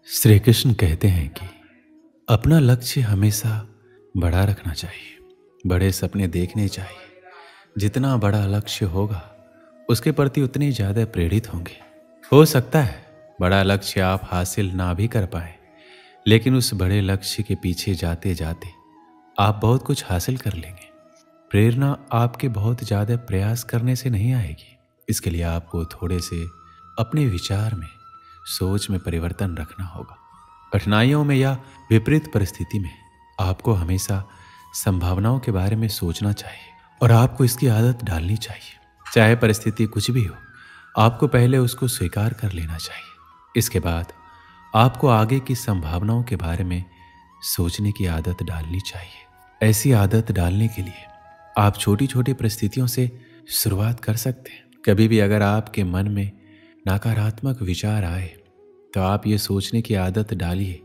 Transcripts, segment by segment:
श्री कृष्ण कहते हैं कि अपना लक्ष्य हमेशा बड़ा रखना चाहिए, बड़े सपने देखने चाहिए। जितना बड़ा लक्ष्य होगा उसके प्रति उतने ज़्यादा प्रेरित होंगे। हो सकता है बड़ा लक्ष्य आप हासिल ना भी कर पाए, लेकिन उस बड़े लक्ष्य के पीछे जाते जाते आप बहुत कुछ हासिल कर लेंगे। प्रेरणा आपके बहुत ज़्यादा प्रयास करने से नहीं आएगी। इसके लिए आपको थोड़े से अपने विचार में, सोच में परिवर्तन रखना होगा। कठिनाइयों में या विपरीत परिस्थिति में आपको हमेशा संभावनाओं के बारे में सोचना चाहिए और आपको इसकी आदत डालनी चाहिए। चाहे परिस्थिति कुछ भी हो, आपको पहले उसको स्वीकार कर लेना चाहिए। इसके बाद आपको आगे की संभावनाओं के बारे में सोचने की आदत डालनी चाहिए। ऐसी आदत डालने के लिए आप छोटी छोटी परिस्थितियों से शुरुआत कर सकते हैं। कभी भी अगर आपके मन में नकारात्मक विचार आए तो आप ये सोचने की आदत डालिए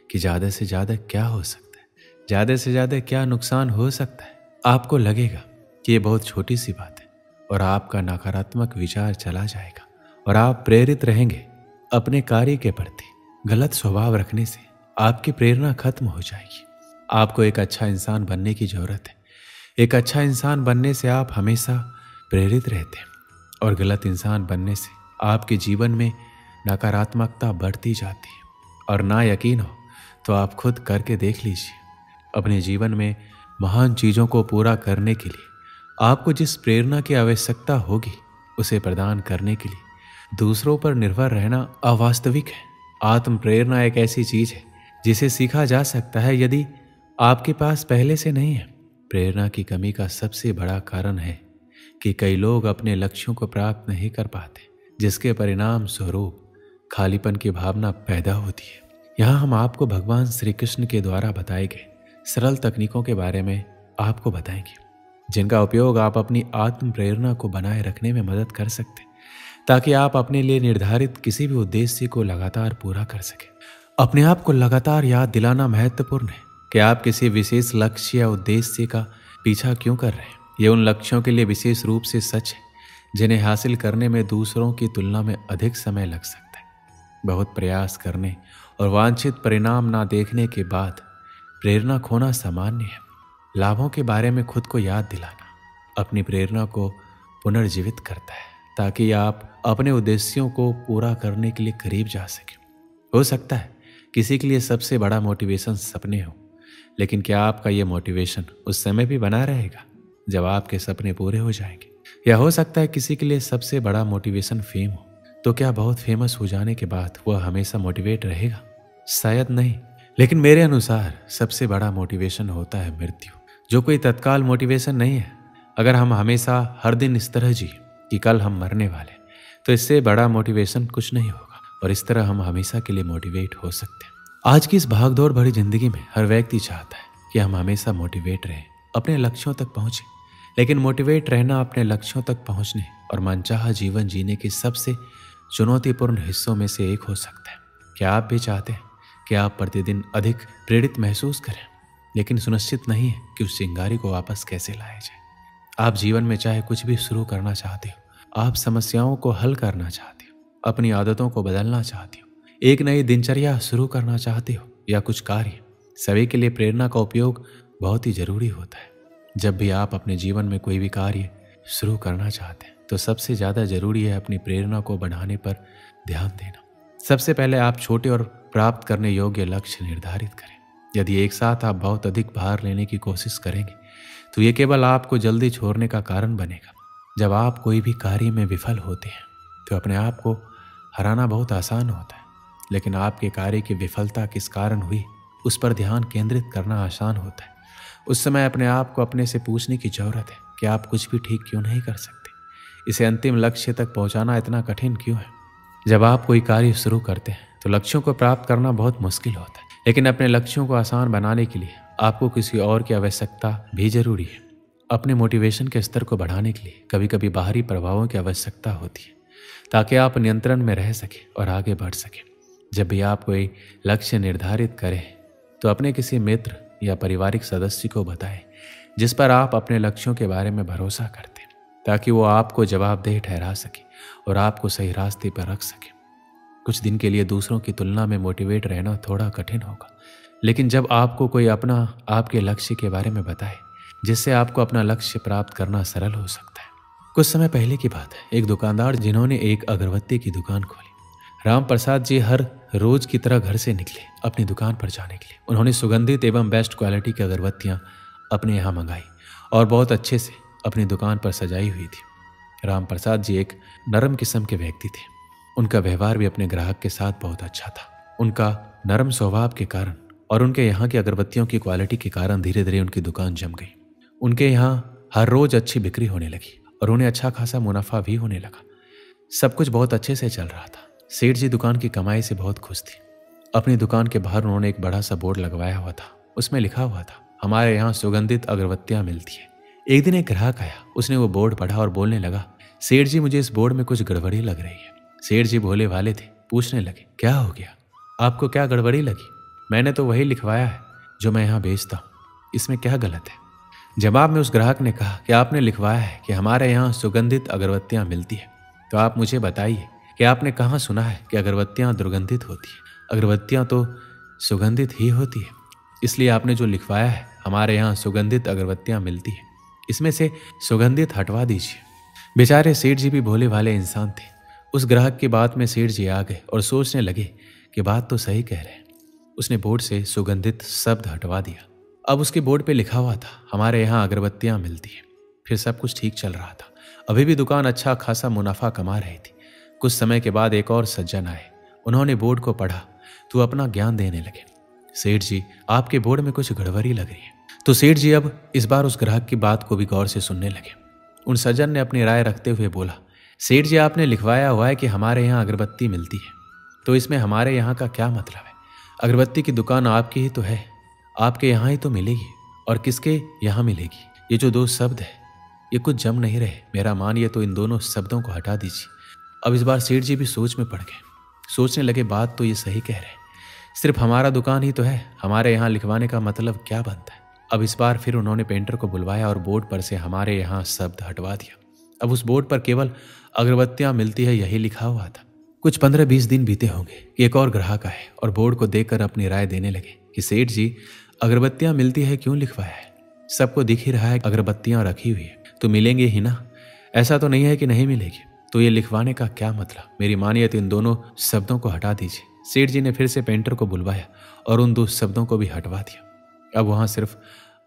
कि ज़्यादा से ज़्यादा क्या हो सकता है, ज़्यादा से ज़्यादा क्या नुकसान हो सकता है। आपको लगेगा कि ये बहुत छोटी सी बात है और आपका नकारात्मक विचार चला जाएगा और आप प्रेरित रहेंगे अपने कार्य के प्रति। गलत स्वभाव रखने से आपकी प्रेरणा खत्म हो जाएगी। आपको एक अच्छा इंसान बनने की ज़रूरत है। एक अच्छा इंसान बनने से आप हमेशा प्रेरित रहते हैं और गलत इंसान बनने से आपके जीवन में नकारात्मकता बढ़ती जाती है। और ना यकीन हो तो आप खुद करके देख लीजिए। अपने जीवन में महान चीज़ों को पूरा करने के लिए आपको जिस प्रेरणा की आवश्यकता होगी उसे प्रदान करने के लिए दूसरों पर निर्भर रहना अवास्तविक है। आत्म प्रेरणा एक ऐसी चीज़ है जिसे सीखा जा सकता है यदि आपके पास पहले से नहीं है। प्रेरणा की कमी का सबसे बड़ा कारण है कि कई लोग अपने लक्ष्यों को प्राप्त नहीं कर पाते, जिसके परिणाम स्वरूप खालीपन की भावना पैदा होती है। यहाँ हम आपको भगवान श्री कृष्ण के द्वारा बताए गए सरल तकनीकों के बारे में आपको बताएंगे, जिनका उपयोग आप अपनी आत्म प्रेरणा को बनाए रखने में मदद कर सकते हैं, ताकि आप अपने लिए निर्धारित किसी भी उद्देश्य को लगातार पूरा कर सकें। अपने आप को लगातार याद दिलाना महत्वपूर्ण है कि आप किसी विशेष लक्ष्य या उद्देश्य का पीछा क्यों कर रहे हैं। ये उन लक्ष्यों के लिए विशेष रूप से सच है जिन्हें हासिल करने में दूसरों की तुलना में अधिक समय लग सकता है। बहुत प्रयास करने और वांछित परिणाम ना देखने के बाद प्रेरणा खोना सामान्य है। लाभों के बारे में खुद को याद दिलाना अपनी प्रेरणा को पुनर्जीवित करता है, ताकि आप अपने उद्देश्यों को पूरा करने के लिए करीब जा सकें। हो सकता है किसी के लिए सबसे बड़ा मोटिवेशन सपने हो, लेकिन क्या आपका ये मोटिवेशन उस समय भी बना रहेगा जब आपके सपने पूरे हो जाएंगे? या हो सकता है किसी के लिए सबसे बड़ा मोटिवेशन फेम हो, तो क्या बहुत फेमस हो जाने के बाद वह हमेशा मोटिवेट रहेगा? शायद नहीं। लेकिन मेरे अनुसार सबसे बड़ा मोटिवेशन होता है मृत्यु, जो कोई तत्काल मोटिवेशन नहीं है। अगर हम हमेशा हर दिन इस तरह जी कि कल हम मरने वाले, तो इससे बड़ा मोटिवेशन कुछ नहीं होगा और इस तरह हम हमेशा के लिए मोटिवेट हो सकते हैं। आज की इस भागदौड़ भरी जिंदगी में हर व्यक्ति चाहता है कि हम हमेशा मोटिवेट रहें, अपने लक्ष्यों तक पहुंचे। लेकिन मोटिवेट रहना अपने लक्ष्यों तक पहुंचने और मनचाहा जीवन जीने के सबसे चुनौतीपूर्ण हिस्सों में से एक हो सकता है। क्या आप भी चाहते हैं कि आप प्रतिदिन अधिक प्रेरित महसूस करें, लेकिन सुनिश्चित नहीं है कि उस चिंगारी को वापस कैसे लाया जाए? आप जीवन में चाहे कुछ भी शुरू करना चाहते हो, आप समस्याओं को हल करना चाहते हो, अपनी आदतों को बदलना चाहते हो, एक नई दिनचर्या शुरू करना चाहते हो या कुछ कार्य, सभी के लिए प्रेरणा का उपयोग बहुत ही जरूरी होता है। जब भी आप अपने जीवन में कोई भी कार्य शुरू करना चाहते हैं तो सबसे ज़्यादा जरूरी है अपनी प्रेरणा को बढ़ाने पर ध्यान देना। सबसे पहले आप छोटे और प्राप्त करने योग्य लक्ष्य निर्धारित करें। यदि एक साथ आप बहुत अधिक भार लेने की कोशिश करेंगे तो ये केवल आपको जल्दी छोड़ने का कारण बनेगा। जब आप कोई भी कार्य में विफल होते हैं तो अपने आप को हराना बहुत आसान होता है, लेकिन आपके कार्य की विफलता किस कारण हुई उस पर ध्यान केंद्रित करना आसान होता है। उस समय अपने आप को अपने से पूछने की जरूरत है कि आप कुछ भी ठीक क्यों नहीं कर सकते। इसे अंतिम लक्ष्य तक पहुंचाना इतना कठिन क्यों है? जब आप कोई कार्य शुरू करते हैं तो लक्ष्यों को प्राप्त करना बहुत मुश्किल होता है, लेकिन अपने लक्ष्यों को आसान बनाने के लिए आपको किसी और की आवश्यकता भी जरूरी है। अपने मोटिवेशन के स्तर को बढ़ाने के लिए कभी कभी बाहरी प्रभावों की आवश्यकता होती है, ताकि आप नियंत्रण में रह सकें और आगे बढ़ सकें। जब भी आप कोई लक्ष्य निर्धारित करें तो अपने किसी मित्र या पारिवारिक सदस्य को बताएं जिस पर आप अपने लक्ष्यों के बारे में भरोसा करते हैं, ताकि वो आपको जवाबदेह ठहरा सके और आपको सही रास्ते पर रख सके। कुछ दिन के लिए दूसरों की तुलना में मोटिवेट रहना थोड़ा कठिन होगा, लेकिन जब आपको कोई अपना आपके लक्ष्य के बारे में बताए जिससे आपको अपना लक्ष्य प्राप्त करना सरल हो सकता है। कुछ समय पहले की बात है, एक दुकानदार जिन्होंने एक अगरबत्ती की दुकान खोली। राम प्रसाद जी हर रोज की तरह घर से निकले अपनी दुकान पर जाने के लिए। उन्होंने सुगंधित एवं बेस्ट क्वालिटी की अगरबत्तियां अपने यहाँ मंगाई और बहुत अच्छे से अपनी दुकान पर सजाई हुई थी। राम प्रसाद जी एक नरम किस्म के व्यक्ति थे। उनका व्यवहार भी अपने ग्राहक के साथ बहुत अच्छा था। उनका नरम स्वभाव के कारण और उनके यहाँ की अगरबत्तियों की क्वालिटी के कारण धीरे धीरे उनकी दुकान जम गई। उनके यहाँ हर रोज अच्छी बिक्री होने लगी और उन्हें अच्छा खासा मुनाफा भी होने लगा। सब कुछ बहुत अच्छे से चल रहा था। सेठ जी दुकान की कमाई से बहुत खुश थे। अपनी दुकान के बाहर उन्होंने एक बड़ा सा बोर्ड लगवाया हुआ था। उसमें लिखा हुआ था, हमारे यहाँ सुगंधित अगरबत्तियां मिलती है। एक दिन एक ग्राहक आया, उसने वो बोर्ड पढ़ा और बोलने लगा, सेठ जी मुझे इस बोर्ड में कुछ गड़बड़ी लग रही है। सेठ जी भोले वाले थे, पूछने लगे, क्या हो गया, आपको क्या गड़बड़ी लगी? मैंने तो वही लिखवाया है जो मैं यहाँ बेचता हूँ, इसमें क्या गलत है? जवाब में उस ग्राहक ने कहा कि आपने लिखवाया है कि हमारे यहाँ सुगंधित अगरबत्तियां मिलती है, तो आप मुझे बताइए कि आपने कहाँ सुना है कि अगरबत्तियां दुर्गंधित होती है? अगरबत्तियां तो सुगंधित ही होती है, इसलिए आपने जो लिखवाया है हमारे यहाँ सुगंधित अगरबत्तियां मिलती है, इसमें से सुगंधित हटवा दीजिए। बेचारे सेठ जी भी भोले वाले इंसान थे। उस ग्राहक की बात में सेठ जी आ गए और सोचने लगे कि बात तो सही कह रहे हैं। उसने बोर्ड से सुगंधित शब्द हटवा दिया। अब उसके बोर्ड पे लिखा हुआ था, हमारे यहाँ अगरबत्तियां मिलती है। फिर सब कुछ ठीक चल रहा था। अभी भी दुकान अच्छा खासा मुनाफा कमा रही थी। कुछ समय के बाद एक और सज्जन आए। उन्होंने बोर्ड को पढ़ा तो अपना ज्ञान देने लगे। सेठ जी, आपके बोर्ड में कुछ गड़बड़ी लग रही है। तो सेठ जी अब इस बार उस ग्राहक की बात को भी गौर से सुनने लगे। उन सज्जन ने अपनी राय रखते हुए बोला, सेठ जी आपने लिखवाया हुआ है कि हमारे यहाँ अगरबत्ती मिलती है, तो इसमें हमारे यहाँ का क्या मतलब है? अगरबत्ती की दुकान आपकी ही तो है, आपके यहाँ ही तो मिलेगी, और किसके यहाँ मिलेगी? ये जो दो शब्द है ये कुछ जम नहीं रहे। मेरा मानिए तो इन दोनों शब्दों को हटा दीजिए। अब इस बार सेठ जी भी सोच में पड़ गए। सोचने लगे, बात तो ये सही कह रहे हैं, सिर्फ हमारा दुकान ही तो है, हमारे यहाँ लिखवाने का मतलब क्या बनता है? अब इस बार फिर उन्होंने पेंटर को बुलवाया और बोर्ड पर से हमारे यहाँ शब्द हटवा दिया। अब उस बोर्ड पर केवल अगरबत्तियां मिलती है यही लिखा हुआ था। कुछ 15-20 दिन बीते होंगे कि एक और ग्राहक आए और बोर्ड को देखकर अपनी राय देने लगे कि सेठ जी अगरबत्तियां मिलती है क्यों लिखवाया है? सबको दिख ही रहा है अगरबत्तियां रखी हुई है, तो मिलेंगे ही ना। ऐसा तो नहीं है कि नहीं मिलेगी, तो ये लिखवाने का क्या मतलब? मेरी मानिए तो इन दोनों शब्दों को हटा दीजिए। सेठ जी ने फिर से पेंटर को बुलवाया और उन दो शब्दों को भी हटवा दिया। अब वहां सिर्फ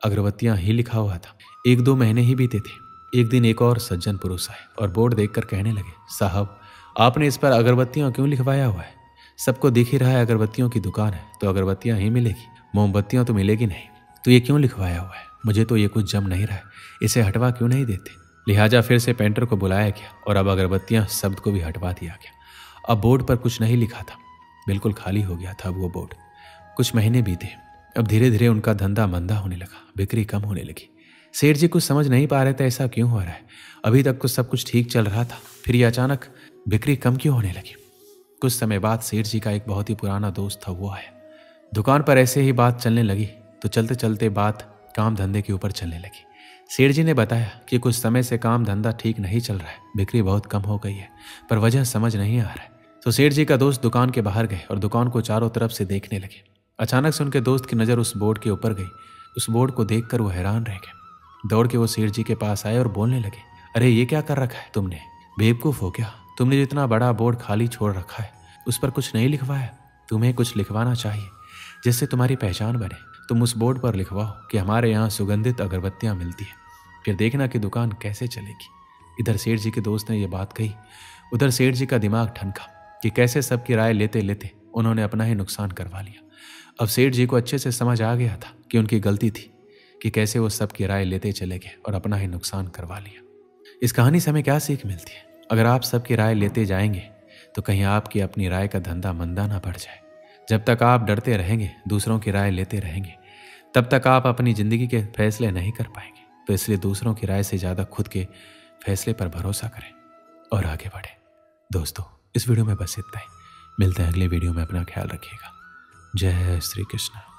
अगरबत्तियां ही लिखा हुआ था। 1-2 महीने ही बीते थे। एक दिन एक और सज्जन पुरुष आए और बोर्ड देखकर कहने लगे, साहब आपने इस पर अगरबत्तियां क्यों लिखवाया हुआ है? सबको दिख ही रहा है अगरबत्तियों की दुकान है, तो अगरबत्तियां ही मिलेगी, मोमबत्तियां तो मिलेगी नहीं, तो ये क्यों लिखवाया हुआ है? मुझे तो ये कुछ जम नहीं रहा है, इसे हटवा क्यों नहीं देते? लिहाजा फिर से पेंटर को बुलाया गया और अब अगरबत्तियां शब्द को भी हटवा दिया गया। अब बोर्ड पर कुछ नहीं लिखा था, बिल्कुल खाली हो गया था वो बोर्ड। कुछ महीने बीते। अब धीरे धीरे उनका धंधा मंदा होने लगा, बिक्री कम होने लगी। सेठ जी कुछ समझ नहीं पा रहे थे ऐसा क्यों हो रहा है। अभी तक सब कुछ ठीक चल रहा था, फिर ये अचानक बिक्री कम क्यों होने लगी? कुछ समय बाद सेठ जी का एक बहुत ही पुराना दोस्त था, वो आया। दुकान पर ऐसे ही बात चलने लगी तो चलते चलते बात काम धंधे के ऊपर चलने लगी। सेठ जी ने बताया कि कुछ समय से काम धंधा ठीक नहीं चल रहा है, बिक्री बहुत कम हो गई है, पर वजह समझ नहीं आ रहा है। तो सेठ जी का दोस्त दुकान के बाहर गए और दुकान को चारों तरफ से देखने लगे। अचानक से उनके दोस्त की नज़र उस बोर्ड के ऊपर गई। उस बोर्ड को देखकर वो हैरान रह गए। दौड़ के वो सेठ जी के पास आए और बोलने लगे, अरे ये क्या कर रखा है तुमने? बेवकूफ़ हो क्या? तुमने जो इतना बड़ा बोर्ड खाली छोड़ रखा है उस पर कुछ नहीं लिखवाया। तुम्हें कुछ लिखवाना चाहिए जिससे तुम्हारी पहचान बने। तुम उस बोर्ड पर लिखवाओ कि हमारे यहाँ सुगंधित अगरबत्तियाँ मिलती है, फिर देखना कि दुकान कैसे चलेगी। इधर सेठ जी के दोस्त ने यह बात कही, उधर सेठ जी का दिमाग ठनका कि कैसे सबकी राय लेते लेते उन्होंने अपना ही नुकसान करवा लिया। अब सेठ जी को अच्छे से समझ आ गया था कि उनकी गलती थी कि कैसे वो सबकी राय लेते चले गए और अपना ही नुकसान करवा लिया। इस कहानी से हमें क्या सीख मिलती है? अगर आप सबकी राय लेते जाएंगे तो कहीं आपकी अपनी राय का धंधा मंदा ना पड़ जाए। जब तक आप डरते रहेंगे, दूसरों की राय लेते रहेंगे, तब तक आप अपनी ज़िंदगी के फैसले नहीं कर पाएंगे। तो इसलिए दूसरों की राय से ज़्यादा खुद के फैसले पर भरोसा करें और आगे बढ़ें। दोस्तों, इस वीडियो में बस इतना ही। मिलते हैं अगले वीडियो में। अपना ख्याल रखिएगा। जय श्री कृष्ण।